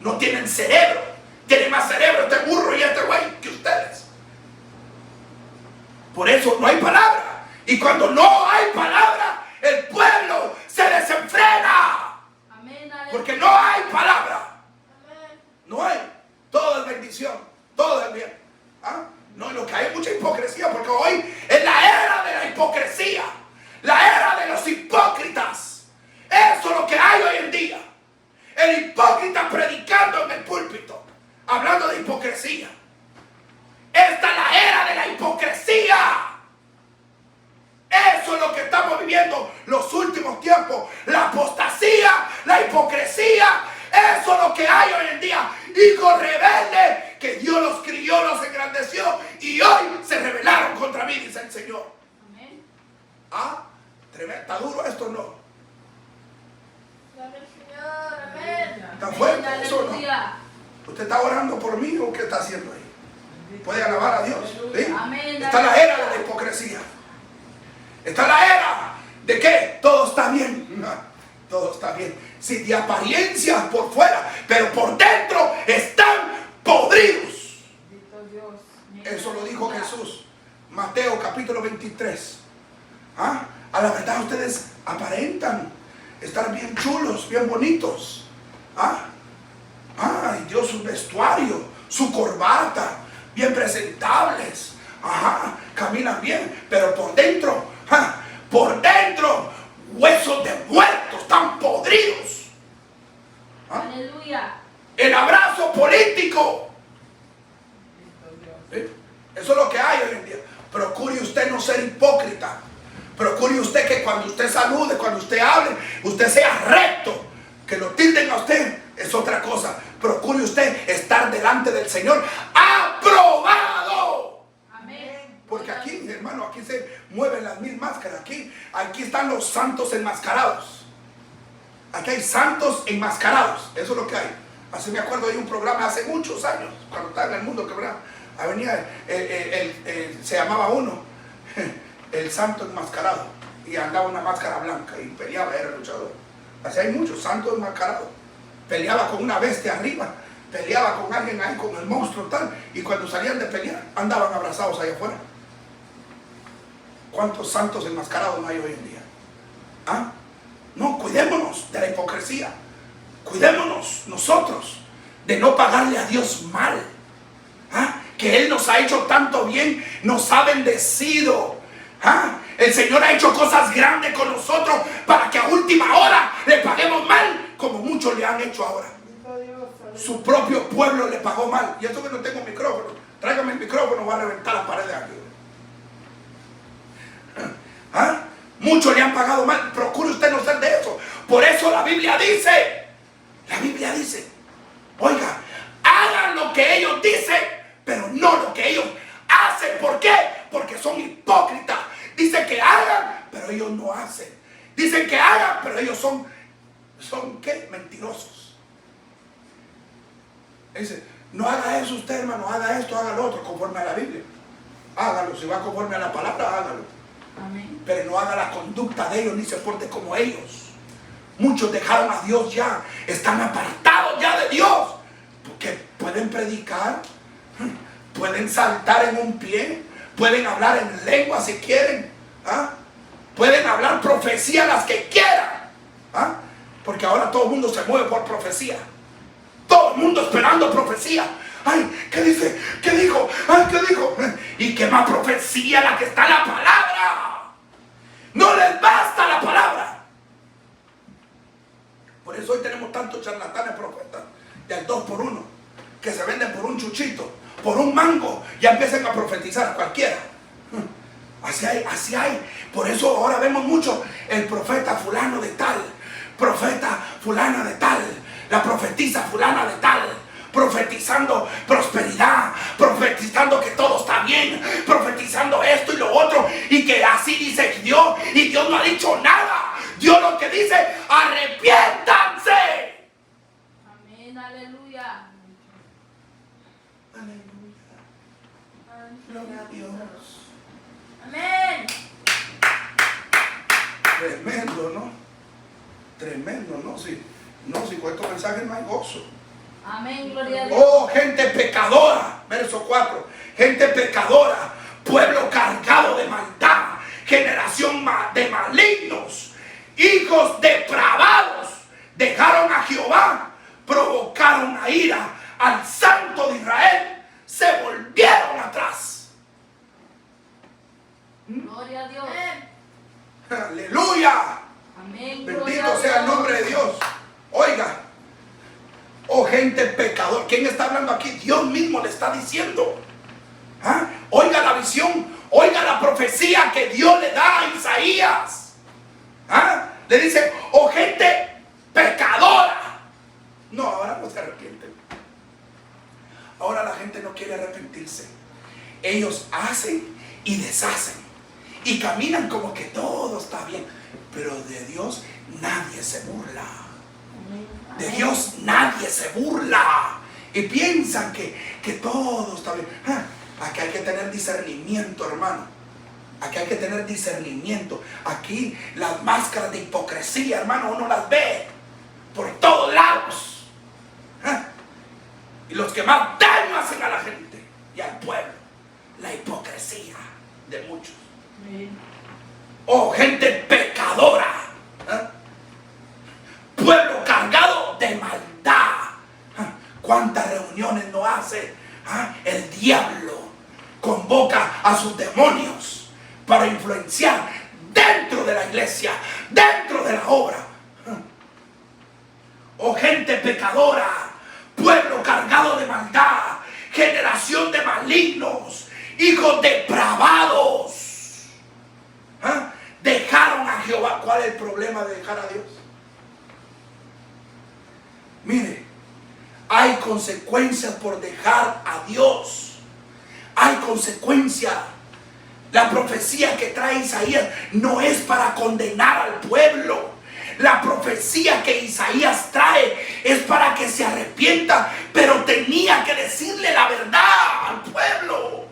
No tienen cerebro. Tiene más cerebro este burro y este güey que ustedes. Por eso no hay palabra. Y cuando no hay palabra, el pueblo se desenfrena. Amén, aleluya. Porque no hay palabra. Amén. No hay. Todo es bendición. Todo es bien. No, lo que hay es mucha hipocresía. Porque hoy es la era de la hipocresía. La era de los hipócritas. Eso es lo que hay hoy en día. El hipócrita predicando en el púlpito. Hablando de hipocresía. Esta es la era de la hipocresía. Eso es lo que estamos viviendo los últimos tiempos. La apostasía, la hipocresía. Eso es lo que hay hoy en día. Hijos rebeldes que Dios los crió, los engrandeció y hoy se rebelaron contra mí, dice el Señor. Amén. Tremendo. ¿Está duro esto o no? Gloria al Señor. Amén. ¿Está fuerte Amén, eso o no? aleluya. ¿Usted está orando por mí o qué está haciendo ahí? ¿Puede alabar a Dios? ¿Sí? Amén. Está la era de la hipocresía. Está la era de que todo está bien. No, todo está bien. Sí, de apariencia por fuera, pero por dentro están podridos. Eso lo dijo Jesús. Mateo capítulo 23. A la verdad ustedes aparentan estar bien chulos, bien bonitos. Y Dios, su vestuario, su corbata, bien presentables. Caminan bien, pero por dentro, huesos de muertos, están podridos. Aleluya. El abrazo político. ¿Sí? Eso es lo que hay hoy en día. Procure usted no ser hipócrita. Procure usted que cuando usted salude, cuando usted hable, usted sea recto. Que lo tilden a usted es otra cosa. Procure usted estar delante del Señor aprobado. Amén. Porque aquí, hermano, aquí se mueven las mil máscaras. Aquí están los santos enmascarados. Aquí hay santos enmascarados. Eso es lo que hay. Así me acuerdo de un programa hace muchos años, cuando estaba en el mundo quebrado. Venía, se llamaba uno, el santo enmascarado. Y andaba una máscara blanca y peleaba, era luchador. Así hay muchos santos enmascarados. Peleaba con una bestia arriba. Peleaba con alguien ahí, con el monstruo tal. Y cuando salían de pelear, andaban abrazados allá afuera. ¿Cuántos santos enmascarados no hay hoy en día? No, cuidémonos de la hipocresía. Cuidémonos nosotros de no pagarle a Dios mal. Que Él nos ha hecho tanto bien, nos ha bendecido. El Señor ha hecho cosas grandes con nosotros para que a última hora le paguemos mal, como muchos le han hecho ahora. Su propio pueblo le pagó mal. Y eso que no tengo micrófono, tráigame el micrófono, voy a reventar la pared de aquí. Muchos le han pagado mal. Procure usted no ser de eso. Por eso la Biblia dice, Oiga, hagan lo que ellos dicen, pero no lo que ellos hacen. ¿Por qué? Porque son hipócritas. Dicen que hagan, pero ellos no hacen. Dicen que hagan, pero ellos son ¿qué? Mentirosos. Dice, no haga eso usted, hermano, haga esto, haga lo otro, conforme a la Biblia. Hágalo, si va conforme a la palabra, hágalo. Amén. Pero no haga la conducta de ellos, ni se porte como ellos. Muchos dejaron a Dios ya, están apartados ya de Dios. Porque pueden predicar, pueden saltar en un pie, pueden hablar en lengua si quieren, ¿ah? Pueden hablar profecía las que quieran, ¿ah? Porque ahora todo el mundo se mueve por profecía. Todo el mundo esperando profecía. Ay, ¿qué dice? ¿Qué dijo? Ay, ¿qué dijo? Y qué más profecía la que está en la palabra. No les basta la palabra. Por eso hoy tenemos tantos charlatanes profetas del 2x1 que se venden por un chuchito, por un mango, ya empiezan a profetizar cualquiera. Así hay. Por eso ahora vemos mucho el profeta fulano de tal, profeta fulana de tal, la profetisa fulana de tal, profetizando prosperidad, profetizando que todo está bien, profetizando esto y lo otro, y que así dice Dios, y Dios no ha dicho nada. Dios lo que dice, arrepiéntanse. Amén, aleluya. Aleluya. Gloria a Dios. Amén. Tremendo, ¿no? Tremendo, ¿no? Si con estos mensajes no hay gozo. Amén, gloria a Dios. Oh, gente pecadora, verso 4. Gente pecadora, pueblo cargado de maldad, generación de malignos, hijos depravados, dejaron a Jehová, provocaron a ira al Santo de Israel, se volvieron atrás. Gloria a Dios. Aleluya. Amén, gloria a Bendito Dios. sea el nombre de Dios. Oiga, oh gente pecador, ¿quién está hablando aquí? Dios mismo le está diciendo. ¿Ah? Oiga la visión, oiga la profecía que Dios le da a Isaías. ¿Ah? Le dice, oh gente pecadora. No, ahora no se arrepienten. Ahora la gente no quiere arrepentirse. Ellos hacen y deshacen y caminan como que todo está bien. Pero de Dios nadie se burla. De Dios nadie se burla. Y piensan que todo está bien. Aquí hay que tener discernimiento, hermano. Aquí hay que tener discernimiento. Aquí las máscaras de hipocresía, hermano, uno las ve por todos lados. Y los que más daño hacen a la gente y al pueblo, la hipocresía de muchos. Oh, gente pecadora, pueblo cargado de maldad. ¿Cuántas reuniones no hace? El diablo convoca a sus demonios para influenciar dentro de la iglesia, dentro de la obra. Oh, gente pecadora, pueblo cargado de maldad, generación de malignos, hijos depravados. Dejaron a Jehová. ¿Cuál es el problema de dejar a Dios? Mire, hay consecuencias por dejar a Dios. Hay consecuencias. La profecía que trae Isaías no es para condenar al pueblo. La profecía que Isaías trae es para que se arrepienta, pero tenía que decirle la verdad al pueblo.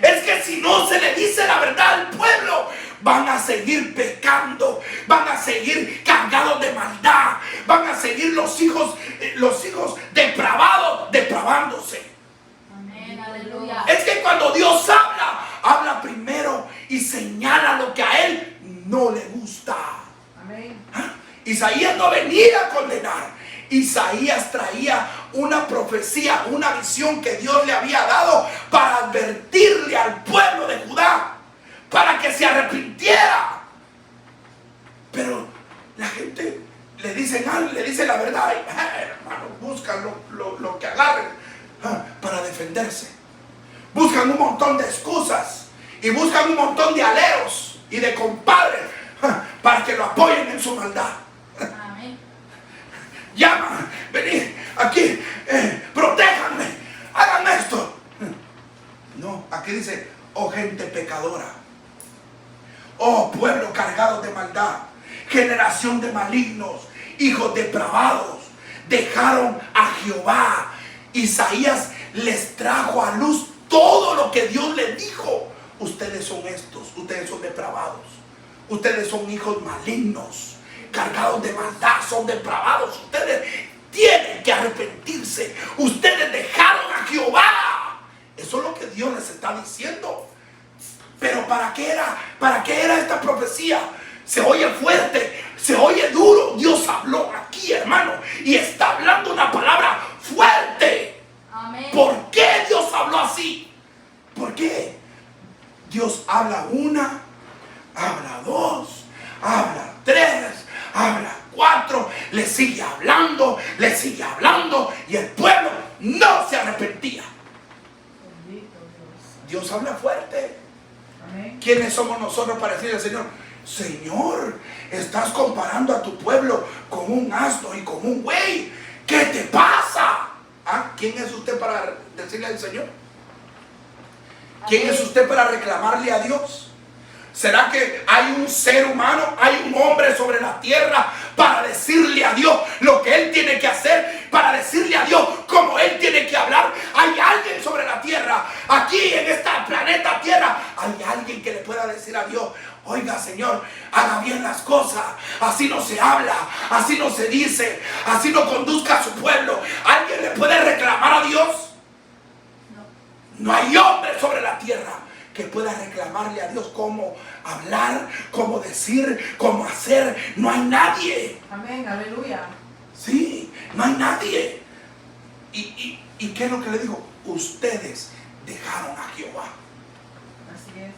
Es que si no se le dice la verdad al pueblo, van a seguir pecando, van a seguir cargados de maldad, van a seguir los hijos depravándose. Amén, aleluya. Es que cuando Dios habla primero y señala lo que a Él no le gusta. Amén. Isaías no venía a condenar. Isaías traía una profecía, una visión que Dios le había dado para advertirle al pueblo de Judá, para que se arrepintiera. Pero la gente le dice la verdad y, hermano, buscan lo que agarren para defenderse. Buscan un montón de excusas y buscan un montón de aleros y de compadres para que lo apoyen en su maldad. Amén. Llama, vení aquí, oh gente pecadora, oh pueblo cargado de maldad, generación de malignos, hijos depravados, dejaron a Jehová. Isaías les trajo a luz todo lo que Dios les dijo. Ustedes son estos, ustedes son depravados, ustedes son hijos malignos, cargados de maldad, son depravados, ustedes tienen que arrepentirse, ustedes dejaron a Jehová. Eso es lo que Dios les está diciendo. Pero ¿para qué era? ¿Para qué era esta profecía? Se oye fuerte, se oye duro. Dios habló aquí, hermano, y está hablando una palabra fuerte. Amén. ¿Por qué Dios habló así? ¿Por qué? Dios habla una, habla dos, habla tres, habla cuatro, le sigue hablando, y el pueblo no se arrepentía. Bendito Dios. Dios habla fuerte. Amén. ¿Quiénes somos nosotros para decirle al Señor: Señor, estás comparando a tu pueblo con un asno y con un buey? ¿Qué te pasa? ¿Ah? ¿Quién es usted para decirle al Señor? ¿Quién es usted para reclamarle a Dios? ¿Será que hay un ser humano, hay un hombre sobre la tierra para decirle a Dios lo que Él tiene que hacer? Para decirle a Dios cómo Él tiene que hablar. ¿Hay alguien sobre la tierra, aquí en este planeta Tierra? ¿Hay alguien que le pueda decir a Dios: oiga, Señor, haga bien las cosas, así no se habla, así no se dice, así no conduzca a su pueblo? ¿Alguien le puede reclamar a Dios? No hay hombre sobre la tierra que pueda reclamarle a Dios cómo hablar, cómo decir, cómo hacer. No hay nadie. Amén, aleluya. Sí, no hay nadie. ¿Y qué es lo que le digo? Ustedes dejaron a Jehová. Así es.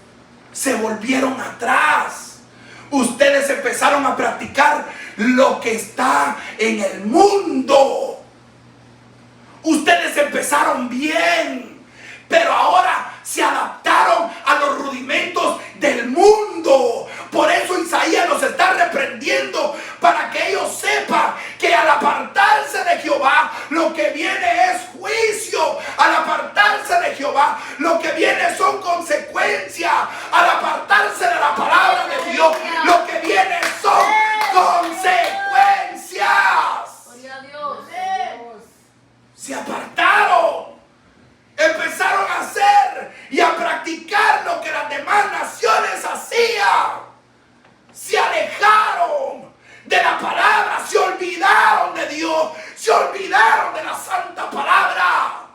Se volvieron atrás. Ustedes empezaron a practicar lo que está en el mundo. Ustedes empezaron bien, pero ahora se adaptaron a los rudimentos del mundo. Por eso Isaías los está reprendiendo, para que ellos sepan que al apartarse de Jehová, lo que viene es juicio. Al apartarse de Jehová, lo que viene son consecuencias. Al apartarse de la palabra de Dios, lo que viene son consecuencias. Gloria a Dios. Se apartaron. Empezaron a hacer y a practicar lo que las demás naciones hacían. Se alejaron de la palabra, se olvidaron de Dios, se olvidaron de la santa palabra.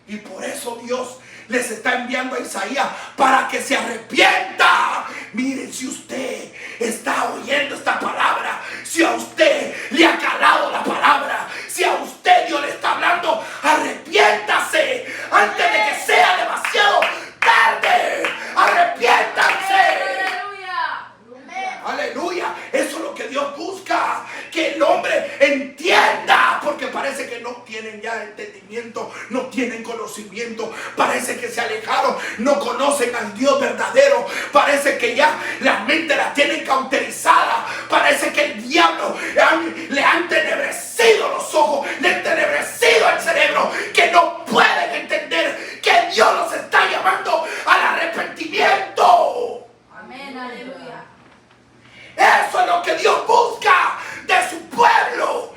Y por eso Dios les está enviando a Isaías para que se arrepienta. Miren, si usted está oyendo esta palabra, si a usted le ha calado la palabra, si a usted Dios le está hablando, arrepiéntase antes de que sea demasiado tarde. Arrepiéntanse. Aleluya. Eso es lo que Dios busca, que el hombre entienda, porque parece que no tienen ya entendimiento, no tienen conocimiento, parece que se alejaron, no conocen al Dios verdadero, parece que ya la mente la tienen cauterizada, parece que el diablo le ha entenebrecido los ojos, le ha entenebrecido el cerebro, que no pueden entender que Dios los está llamando al arrepentimiento. Amén, aleluya. Eso es lo que Dios busca de su pueblo.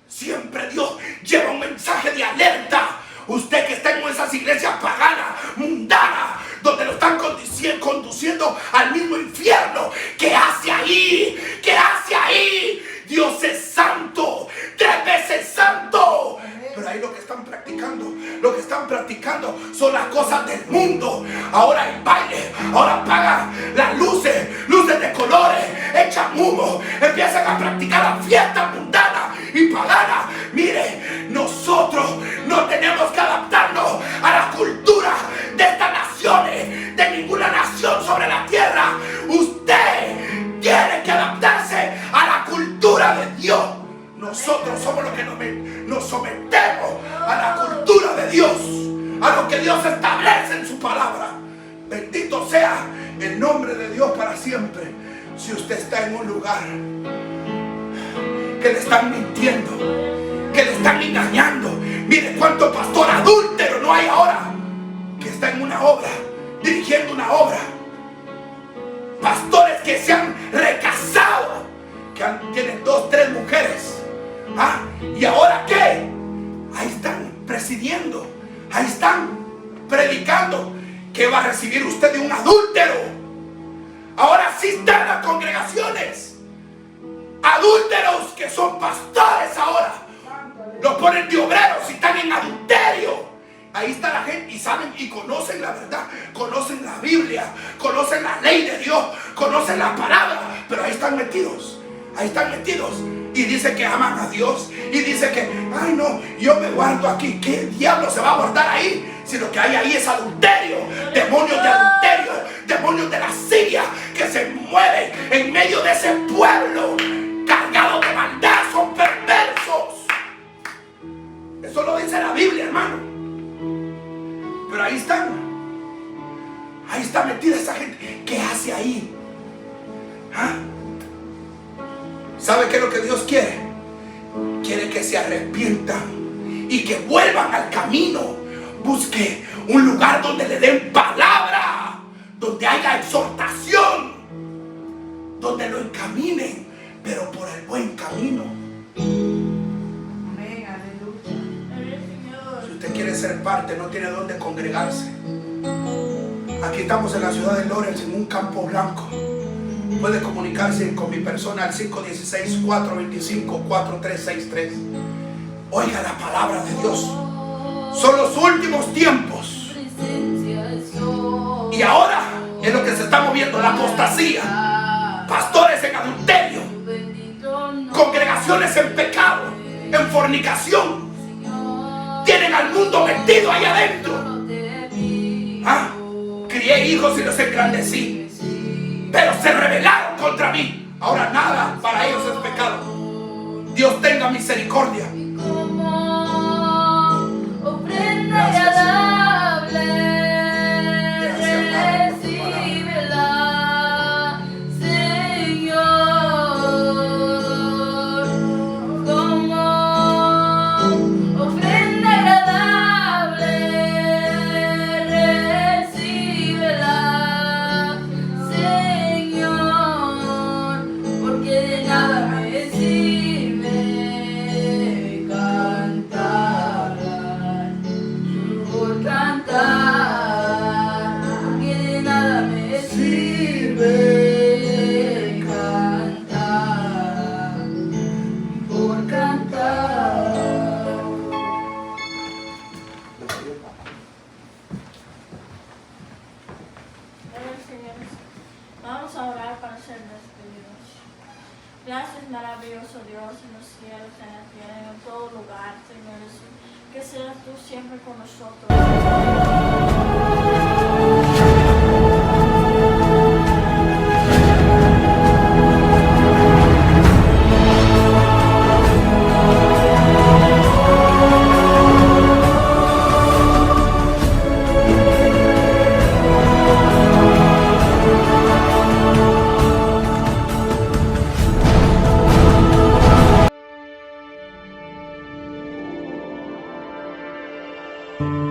Siempre Dios lleva un mensaje de alerta. Usted que está en esas iglesias paganas, mundanas, donde lo están conduciendo al mismo infierno. ¿Qué hace ahí? ¿Qué hace ahí? Dios es santo, 3 veces santo. Pero ahí lo que están practicando son las cosas del mundo. Ahora hay baile, ahora apagan las luces de colores, echan humo, empiezan a practicar las fiestas mundanas y paganas. Mire, nosotros no tenemos que adaptarnos a la cultura de estas naciones, de ninguna nación sobre la tierra. Usted tiene que adaptarse a la cultura de Dios. Nosotros somos los que nos sometemos a la cultura de Dios, a lo que Dios establece en su palabra. Bendito sea el nombre de Dios para siempre. Si usted está en un lugar que le están mintiendo, que le están engañando, mire cuánto pastor adúltero no hay ahora que está en una obra dirigiendo una obra. Pastores que se han recasado, que tienen 2, 3 mujeres. ¿Y ahora qué? Ahí están presidiendo, ahí están predicando. ¿Qué va a recibir usted de un adúltero? Ahora sí están las congregaciones. Adúlteros que son pastores ahora. Los ponen de obreros y están en adulterio. Ahí está la gente y saben y conocen la verdad, conocen la Biblia, conocen la ley de Dios, conocen la palabra, pero ahí están metidos. Y dice que aman a Dios y dice que, ay no, yo me guardo aquí. ¿Qué diablo se va a guardar ahí? Si lo que hay ahí es adulterio, demonios de adulterio, demonios de lascivia que se mueven en medio de ese pueblo cargado de maldad, son perversos. Eso lo dice la Biblia, hermano. Pero ahí están. Ahí está metida esa gente. ¿Qué hace ahí? ¿Sabe qué es lo que Dios quiere? Quiere que se arrepientan y que vuelvan al camino. Busque un lugar donde le den palabra, donde haya exhortación, donde lo encaminen, pero por el buen camino. Amén, aleluya. Si usted quiere ser parte, no tiene dónde congregarse. Aquí estamos en la ciudad de Lawrence, en un campo blanco. Puede comunicarse con mi persona al 516-425-4363. Oiga la palabra de Dios. Son los últimos tiempos. Y ahora es lo que se está moviendo, la apostasía. Pastores en adulterio, congregaciones en pecado, en fornicación. Tienen al mundo metido ahí adentro. Crié hijos y los engrandecí, pero se rebelaron contra mí. Ahora nada para ellos es pecado. Dios tenga misericordia. Ofrenda agradable, recíbela, Señor, como ofrenda agradable, recíbela, Señor, porque de nada me sirve cantar. Por cantar, porque de nada me sirve cantar, por cantar. Señores, vamos a orar para ser despedidos. Gracias, maravilloso Dios, en los cielos, en la tierra, en todo lugar, Señor Jesús. Que seas tú siempre con nosotros. Thank